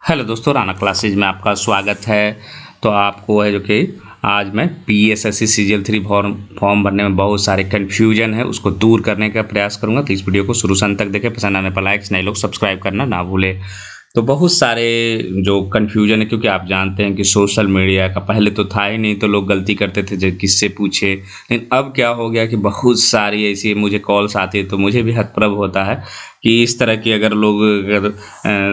Hello दोस्तों, Rana classes में आपका स्वागत है। तो आपको है जो कि आज मैं पीएसएससी सीजीएल 3 फॉर्म भरने में बहुत सारे कन्फ्यूजन है, उसको दूर करने का प्रयास करूंगा। तो इस वीडियो को शुरू से अंत तक देखें। पसंद आने पर लाइक्स, नए लोग सब्सक्राइब करना ना भूलें। तो बहुत सारे जो कन्फ्यूजन है, क्योंकि आप जानते हैं कि सोशल मीडिया का पहले तो था ही नहीं, तो लोग गलती करते थे जो किससे पूछे। लेकिन अब क्या हो गया कि बहुत सारी ऐसी मुझे कॉल्स आती है, तो मुझे भी हतप्रभ होता है कि इस तरह की अगर लोग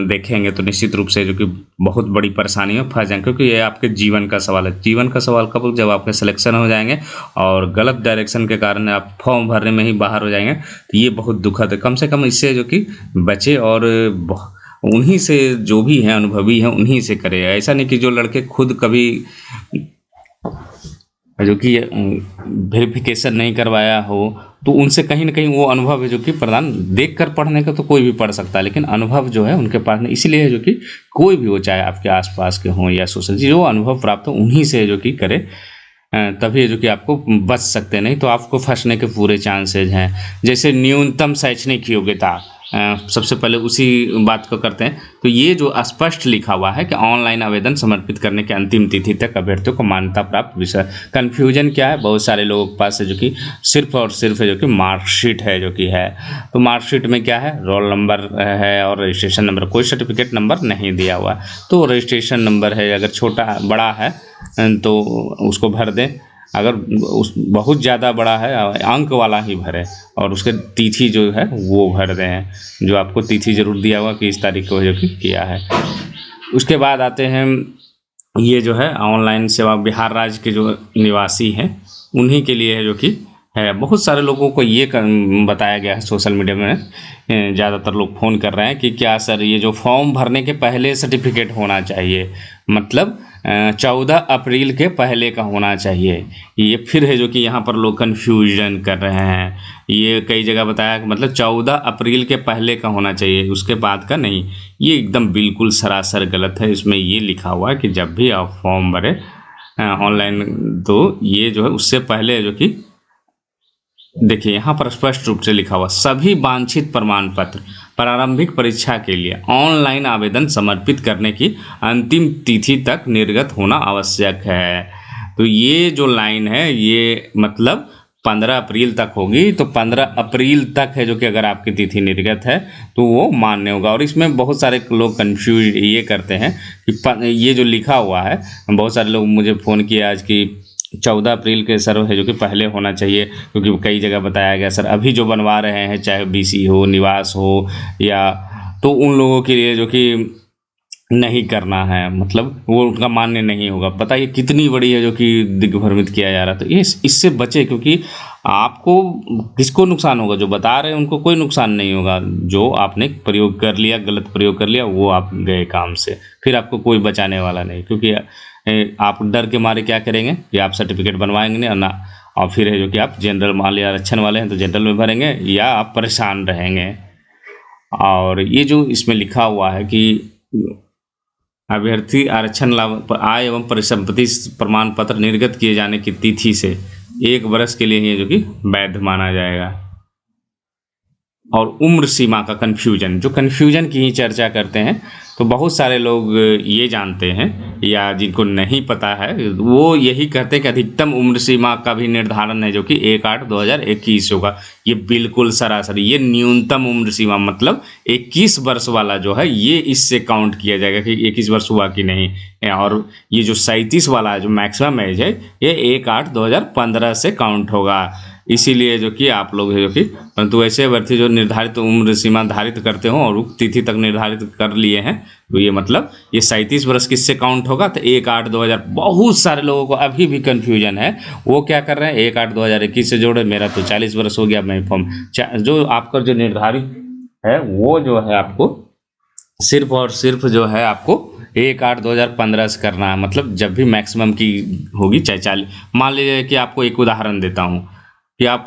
देखेंगे तो निश्चित रूप से जो कि बहुत बड़ी परेशानी में फंस जाएंगे, क्योंकि ये आपके जीवन का सवाल है। जीवन का सवाल कब, जब आपके सिलेक्शन हो जाएंगे और गलत डायरेक्शन के कारण आप फॉर्म भरने में ही बाहर हो जाएंगे, तो ये बहुत दुखद है। कम से कम इससे जो कि बचे और उन्हीं से जो भी हैं अनुभवी हैं उन्हीं से करें। ऐसा नहीं कि जो लड़के खुद कभी जो कि वेरिफिकेशन नहीं करवाया हो, तो उनसे कहीं ना कहीं वो अनुभव है जो कि प्रदान देख कर पढ़ने का तो कोई भी पढ़ सकता है, लेकिन अनुभव जो है उनके पास नहीं। इसलिए है जो कि कोई भी हो, चाहे आपके आसपास के हों या सोशल, जो अनुभव प्राप्त हो उन्हीं से जो कि करे, तभी जो कि आपको बच सकते हैं। नहीं तो आपको फंसने के पूरे चांसेज हैं। जैसे न्यूनतम शैक्षणिक योग्यता, सबसे पहले उसी बात को करते हैं। तो ये जो स्पष्ट लिखा हुआ है कि ऑनलाइन आवेदन समर्पित करने की अंतिम तिथि तक अभ्यर्थियों को मान्यता प्राप्त विषय। कन्फ्यूजन क्या है, बहुत सारे लोगों के पास है जो कि सिर्फ और सिर्फ है जो कि मार्कशीट है जो कि है। तो मार्कशीट में क्या है, रोल नंबर है और रजिस्ट्रेशन नंबर, कोई सर्टिफिकेट नंबर नहीं दिया हुआ। तो रजिस्ट्रेशन नंबर है, अगर छोटा बड़ा है तो उसको भर दें, अगर उस बहुत ज़्यादा बड़ा है अंक वाला ही भरें, और उसके तिथि जो है वो भर दें, जो आपको तिथि जरूर दिया हुआ कि इस तारीख को जो कि किया है। उसके बाद आते हैं, ये जो है ऑनलाइन सेवा बिहार राज्य के जो निवासी हैं उन्हीं के लिए है जो कि है। बहुत सारे लोगों को ये बताया गया है सोशल मीडिया में, ज़्यादातर लोग फ़ोन कर रहे हैं कि क्या सर ये जो फॉर्म भरने के पहले सर्टिफिकेट होना चाहिए, मतलब 14 अप्रैल के पहले का होना चाहिए। ये फिर है जो कि यहाँ पर लोग कन्फ्यूजन कर रहे हैं। ये कई जगह बताया कि मतलब 14 अप्रैल के पहले का होना चाहिए, उसके बाद का नहीं। ये एकदम बिल्कुल सरासर गलत है। इसमें ये लिखा हुआ है कि जब भी आप फॉर्म भरें ऑनलाइन, तो ये जो है उससे पहले जो कि देखिए यहाँ पर स्पष्ट रूप से लिखा हुआ, सभी वांछित प्रमाण पत्र प्रारंभिक परीक्षा के लिए ऑनलाइन आवेदन समर्पित करने की अंतिम तिथि तक निर्गत होना आवश्यक है। तो ये जो लाइन है ये मतलब 15 अप्रैल तक होगी। तो 15 अप्रैल तक है जो कि अगर आपकी तिथि निर्गत है तो वो मान्य होगा। और इसमें बहुत सारे लोग कंफ्यूज ये करते हैं कि ये जो लिखा हुआ है, बहुत सारे लोग मुझे फ़ोन किए आज कि 14 अप्रैल के सर है जो कि पहले होना चाहिए, क्योंकि कई जगह बताया गया सर अभी जो बनवा रहे हैं, चाहे बीसी हो, निवास हो, या तो उन लोगों के लिए जो कि नहीं करना है, मतलब वो उनका मान्य नहीं होगा। बताइए कितनी बड़ी है जो कि दिग्भ्रमित किया जा रहा है। तो ये इससे बचे, क्योंकि आपको किसको नुकसान होगा, जो बता रहे हैं उनको कोई नुकसान नहीं होगा। जो आपने प्रयोग कर लिया, गलत प्रयोग कर लिया, वो आप गए काम से, फिर आपको कोई बचाने वाला नहीं। क्योंकि आप डर के मारे क्या करेंगे कि आप सर्टिफिकेट बनवाएंगे ना, और फिर है जो कि आप जनरल, मान लिया आरक्षण वाले हैं तो जनरल में भरेंगे, या आप परेशान रहेंगे। और ये जो इसमें लिखा हुआ है कि अभ्यर्थी आरक्षण लाभ, आय एवं परिसंपत्ति प्रमाण पत्र निर्गत किए जाने की तिथि से 1 वर्ष के लिए ये जो कि वैध माना जाएगा। और उम्र सीमा का कन्फ्यूजन, जो कन्फ्यूजन की ही चर्चा करते हैं, तो बहुत सारे लोग ये जानते हैं या जिनको नहीं पता है वो यही कहते हैं कि अधिकतम उम्र सीमा का भी निर्धारण है जो कि 1/8/2021 होगा। ये बिल्कुल सरासर, ये न्यूनतम उम्र सीमा मतलब 21 वर्ष वाला जो है ये इससे काउंट किया जाएगा कि 21 वर्ष हुआ कि नहीं। और ये जो 37 वाला जो मैक्सिमम एज है ये 1/8/2015 से काउंट होगा। इसीलिए जो कि आप लोग है जो कि, परंतु ऐसे अभ्यर्थी जो निर्धारित उम्र सीमा धारित करते हो और उक्त तिथि तक निर्धारित कर लिए हैं, तो ये मतलब ये 37 वर्ष किससे काउंट होगा, तो 1/8/2000। बहुत सारे लोगों को अभी भी कन्फ्यूजन है, वो क्या कर रहे हैं 1/8/2021 से जोड़े, मेरा तो 40 वर्ष हो गया, मैं फॉर्म जो आपका जो निर्धारित है वो जो है आपको सिर्फ और सिर्फ जो है आपको 1/8/2015 से करना है। मतलब जब भी मैक्सिमम की होगी, चाहे 40, मान लीजिए कि आपको एक उदाहरण देता हूँ कि आप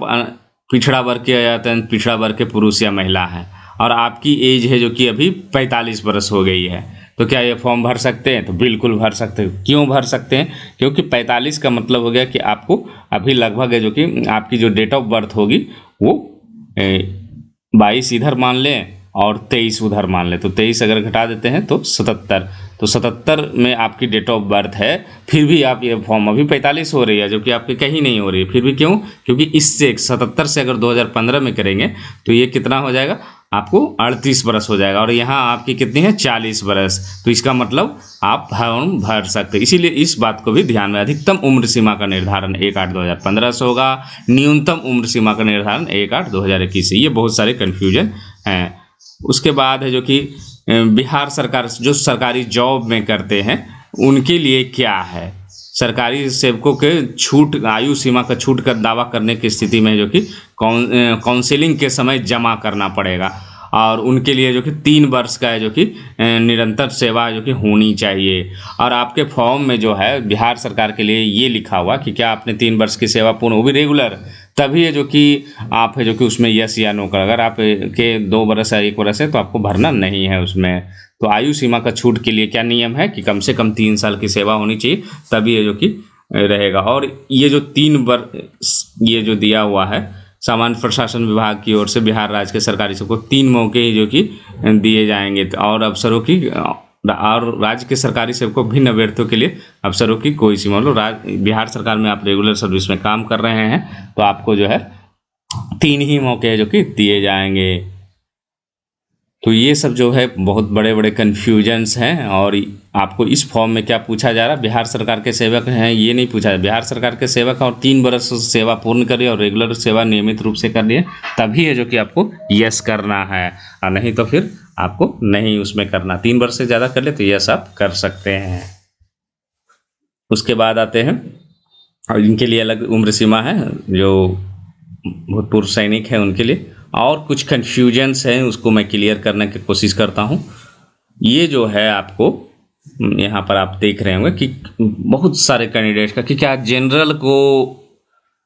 पिछड़ा वर्ग के या पिछड़ा वर्ग के पुरुष या महिला हैं और आपकी एज है जो कि अभी 45 वर्ष हो गई है, तो क्या ये फॉर्म भर सकते हैं? तो बिल्कुल भर सकते हैं। क्यों भर सकते हैं? क्योंकि 45 का मतलब हो गया कि आपको अभी लगभग है जो कि आपकी जो डेट ऑफ बर्थ होगी वो 22 इधर मान लें और 23 उधर मान ले, तो 23 अगर घटा देते हैं तो 77, तो 77 में आपकी डेट ऑफ बर्थ है, फिर भी आप ये फॉर्म अभी 45 हो रही है, जो कि आपकी कहीं नहीं हो रही है। फिर भी क्यों? क्योंकि इससे 77 से अगर 2015 में करेंगे तो ये कितना हो जाएगा, आपको 38 बरस हो जाएगा, और यहाँ आपकी कितनी है, 40 बरस। तो इसका मतलब आप फॉर्म भर सकते हैं। इसीलिए इस बात को भी ध्यान में, अधिकतम उम्र सीमा का निर्धारण 1/8/2015 से होगा, न्यूनतम उम्र सीमा का निर्धारण 1/8/2021 से। ये बहुत सारे कन्फ्यूजन हैं। उसके बाद है जो कि बिहार सरकार जो सरकारी जॉब में करते हैं उनके लिए क्या है, सरकारी सेवकों के छूट, आयु सीमा का छूट कर दावा करने की स्थिति में जो कि काउंसलिंग के समय जमा करना पड़ेगा, और उनके लिए जो कि 3 वर्ष का है जो कि निरंतर सेवा जो कि होनी चाहिए। और आपके फॉर्म में जो है बिहार सरकार के लिए ये लिखा हुआ कि क्या आपने 3 वर्ष की सेवा पूर्ण, वो भी रेगुलर, तभी है जो कि आप है जो कि उसमें यस या नो कर। अगर आप के 2 वर्ष या 1 वर्ष है तो आपको भरना नहीं है उसमें। तो आयु सीमा का छूट के लिए क्या नियम है कि कम से कम 3 साल की सेवा होनी चाहिए, तभी ये जो कि रहेगा। और ये जो 3 वर्ष ये जो दिया हुआ है सामान्य प्रशासन विभाग की ओर से बिहार राज्य के सरकारी सेवकों को 3 मौके जो कि दिए जाएंगे, और अफसरों की, और राज्य के सरकारी सेवकों भिन्न अभ्यर्थियों के लिए अफसरों की कोई सीमा, मतलब बिहार सरकार में आप रेगुलर सर्विस में काम कर रहे हैं तो आपको जो है 3 ही मौके जो कि दिए जाएंगे। तो ये सब जो है बहुत बड़े बड़े कन्फ्यूजन्स हैं। और आपको इस फॉर्म में क्या पूछा जा रहा है, बिहार सरकार के सेवक हैं ये नहीं पूछा है, बिहार सरकार के सेवक और 3 वर्ष सेवा पूर्ण करिए और रेगुलर सेवा नियमित रूप से करिए, तभी है जो कि आपको यस करना है, और नहीं तो फिर आपको नहीं उसमें करना। 3 वर्ष से ज़्यादा कर ले तो यस आप कर सकते हैं। उसके बाद आते हैं, और इनके लिए अलग उम्र सीमा है, जो भूतपूर्व सैनिक हैं उनके लिए। और कुछ कन्फ्यूजन्स हैं उसको मैं क्लियर करने की कोशिश करता हूँ। ये जो है आपको यहाँ पर आप देख रहे होंगे कि बहुत सारे कैंडिडेट का कि क्या जनरल को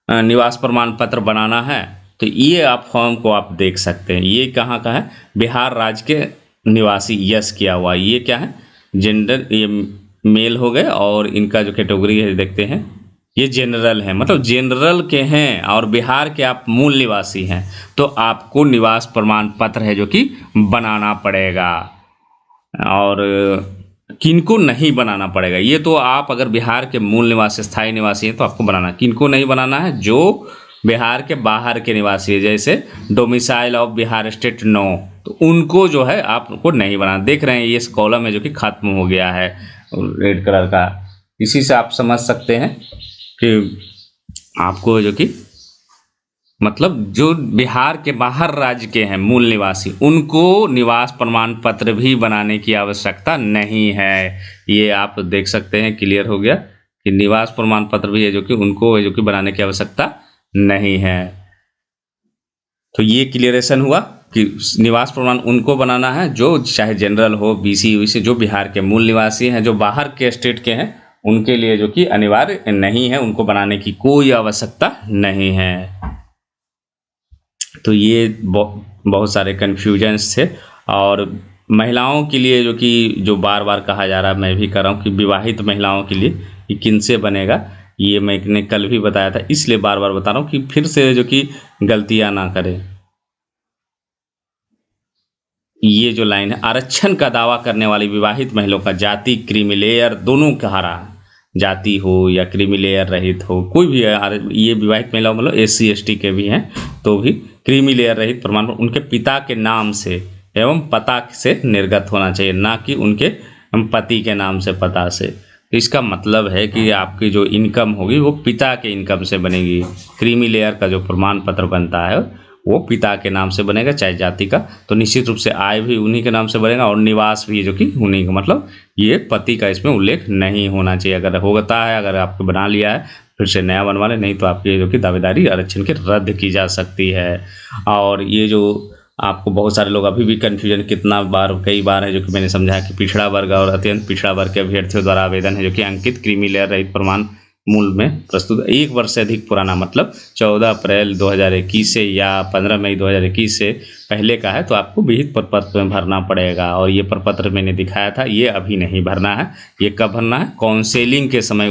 निवास प्रमाण पत्र बनाना है, तो ये आप फॉर्म को आप देख सकते हैं। ये कहाँ का है, बिहार राज्य के निवासी, यस किया हुआ। ये क्या है, जेंडर, ये मेल हो गए, और इनका जो कैटेगरी है देखते हैं ये जनरल है, मतलब जनरल के हैं और बिहार के आप मूल निवासी हैं, तो आपको निवास प्रमाण पत्र है जो कि बनाना पड़ेगा। और किनको नहीं बनाना पड़ेगा, ये तो आप अगर बिहार के मूल निवासी, स्थायी निवासी हैं तो आपको बनाना। किनको नहीं बनाना है, जो बिहार के बाहर के निवासी है, जैसे domicile of Bihar state no, तो उनको जो है आपको नहीं बनाना। देख रहे हैं ये कॉलम है जो कि खत्म हो गया है रेड कलर का। इसी से आप समझ सकते हैं कि आपको जो कि मतलब जो बिहार के बाहर राज्य के हैं मूल निवासी, उनको निवास प्रमाण पत्र भी बनाने की आवश्यकता नहीं है। ये आप देख सकते हैं, क्लियर हो गया कि निवास प्रमाण पत्र भी है जो कि उनको है जो कि बनाने की आवश्यकता नहीं है। तो ये क्लियरेशन हुआ कि निवास प्रमाण उनको बनाना है जो चाहे जनरल हो, बीसी से, जो बिहार के मूल निवासी हैं, जो बाहर के स्टेट के हैं उनके लिए जो कि अनिवार्य नहीं है, उनको बनाने की कोई आवश्यकता नहीं है। तो ये बहुत सारे कन्फ्यूजन्स थे। और महिलाओं के लिए जो कि जो बार बार कहा जा रहा है, मैं भी कर रहा हूँ कि विवाहित महिलाओं के लिए कि किन से बनेगा, ये मैंने कल भी बताया था, इसलिए बार बार बता रहा हूँ कि फिर से जो कि गलतियाँ ना करें। ये जो लाइन है, आरक्षण का दावा करने वाली विवाहित महिलाओं का जाति क्रीमी लेयर दोनों कहा रहा है, जाति हो या क्रीमी लेयर रहित हो, कोई भी है, ये विवाहित महिलाओं मतलब SC ST के भी हैं तो भी क्रीमी लेयर रहित प्रमाण पत्र उनके पिता के नाम से एवं पता से निर्गत होना चाहिए, ना कि उनके पति के नाम से, पता से। तो इसका मतलब है कि आपकी जो इनकम होगी वो पिता के इनकम से बनेगी। क्रीमी लेयर का जो प्रमाण पत्र बनता है वो पिता के नाम से बनेगा, चाहे जाति का, तो निश्चित रूप से आय भी उन्हीं के नाम से बनेगा और निवास भी जो कि उन्हीं का, मतलब ये पति का इसमें उल्लेख नहीं होना चाहिए। अगर होता है, अगर आपको बना लिया है फिर से नया बनवा लें, नहीं तो आपकी जो कि दावेदारी आरक्षण की रद्द की जा सकती है। और ये जो आपको बहुत सारे लोग अभी भी कन्फ्यूजन कई बार है जो कि मैंने समझाया कि पिछड़ा वर्ग और अत्यंत पिछड़ा वर्ग के अभ्यर्थियों द्वारा आवेदन है जो कि अंकित क्रीमी लेयर रहित प्रमाण मूल में प्रस्तुत 1 वर्ष से अधिक पुराना, मतलब 14 अप्रैल 2021 से या 15 मई 2021 से पहले का है, तो आपको विहित प्रपत्र में भरना पड़ेगा। और ये प्रपत्र मैंने दिखाया था, ये अभी नहीं भरना है। ये कब भरना है, काउंसेलिंग के समय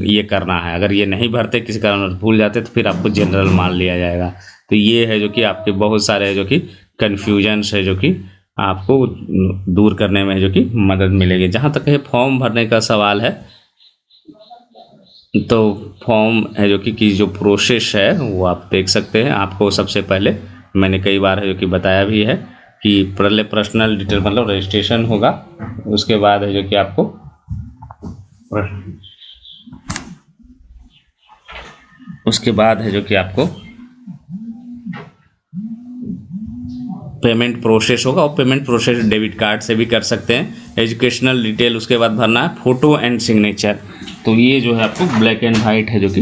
ये करना है। अगर ये नहीं भरते, किसी कारण भूल जाते, तो फिर आपको जनरल मान लिया जाएगा। तो ये है जो कि आपके बहुत सारे जो कि कन्फ्यूजन है जो कि आपको दूर करने में जो कि मदद मिलेगी। जहाँ तक है फॉर्म भरने का सवाल है, तो फॉर्म है जो कि जो प्रोसेस है वो आप देख सकते हैं। आपको सबसे पहले मैंने कई बार है जो कि बताया भी है कि पहले पर्सनल डिटेल मतलब रजिस्ट्रेशन होगा, उसके बाद है जो कि आपको है जो कि आपको पेमेंट प्रोसेस होगा, और पेमेंट प्रोसेस डेबिट कार्ड से भी कर सकते हैं। एजुकेशनल डिटेल उसके बाद भरना है, फोटो एंड सिग्नेचर। तो ये जो है आपको ब्लैक एंड वाइट है जो कि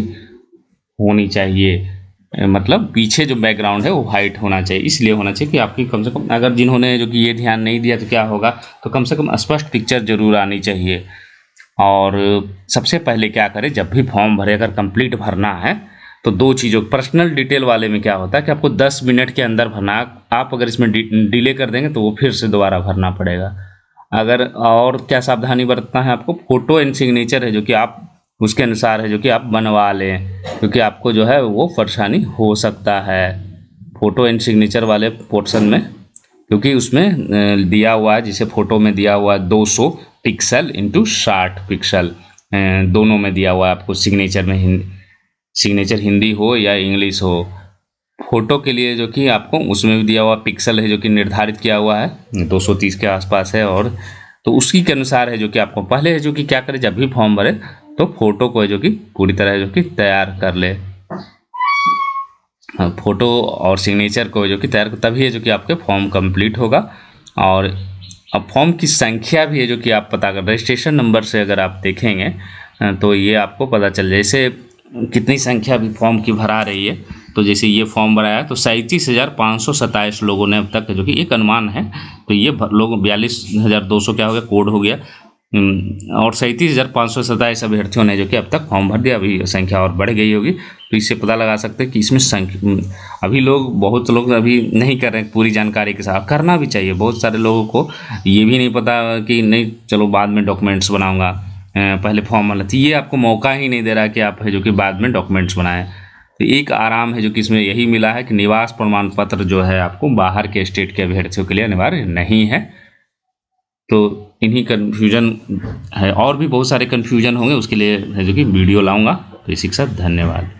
होनी चाहिए, मतलब पीछे जो बैकग्राउंड है वो वाइट होना चाहिए। इसलिए होना चाहिए कि आपकी कम से कम, अगर जिन्होंने जो कि ये ध्यान नहीं दिया तो क्या होगा, तो कम से कम स्पष्ट पिक्चर जरूर आनी चाहिए। और सबसे पहले क्या करें, जब भी फॉर्म भरे, अगर कंप्लीट भरना है तो दो चीज़ों, पर्सनल डिटेल वाले में क्या होता है कि आपको 10 मिनट के अंदर भरना। आप अगर इसमें डिले कर देंगे तो वो फिर से दोबारा भरना पड़ेगा। अगर और क्या सावधानी बरतना है आपको, फोटो एंड सिग्नेचर है जो कि आप उसके अनुसार है जो कि आप बनवा लें, क्योंकि आपको जो है वो परेशानी हो सकता है फोटो एंड सिग्नेचर वाले पोर्शन में, क्योंकि उसमें दिया हुआ है, जिसे फोटो में दिया हुआ है 200 पिक्सल इंटू 60 पिक्सल, दोनों में दिया हुआ है आपको। सिग्नेचर में सिग्नेचर हिंदी हो या इंग्लिश हो, फोटो के लिए जो कि आपको उसमें भी दिया हुआ पिक्सल है जो कि निर्धारित किया हुआ है 230 के आसपास है। और तो उसी के अनुसार है जो कि आपको पहले है जो कि क्या करें, जब भी फॉर्म भरे तो फोटो को है जो कि पूरी तरह जो कि तैयार कर ले, फोटो और सिग्नेचर को जो कि तैयार, तभी है जो कि आपके फॉर्म कंप्लीट होगा। और अब फॉर्म की संख्या भी है जो कि आप पता कर, रजिस्ट्रेशन नंबर से अगर आप देखेंगे तो ये आपको पता चल, जैसे कितनी संख्या भी फॉर्म की भरा रही है। तो जैसे ये फॉर्म भराया है तो 37,527 लोगों ने अब तक, जो कि एक अनुमान है, तो ये लोग 42,200 क्या हो गया, कोड हो गया, और 37,527 अभ्यर्थियों ने जो कि अब तक फॉर्म भर दिया। अभी संख्या और बढ़ गई होगी, तो इससे पता लगा सकते हैं कि इसमें अभी बहुत लोग अभी नहीं कर रहे हैं पूरी जानकारी के साथ। करना भी चाहिए, बहुत सारे लोगों को ये भी नहीं पता कि नहीं चलो बाद में डॉक्यूमेंट्स बनाऊंगा, पहले फॉर्म वाला, तो ये आपको मौका ही नहीं दे रहा कि आप है जो कि बाद में डॉक्यूमेंट्स बनाएं। तो एक आराम है जो कि इसमें यही मिला है कि निवास प्रमाण पत्र जो है आपको बाहर के स्टेट के अभ्यर्थियों के लिए अनिवार्य नहीं है। तो इन्हीं कन्फ्यूजन है, और भी बहुत सारे कन्फ्यूजन होंगे, उसके लिए है जो कि वीडियो लाऊंगा। तो इसी के साथ धन्यवाद।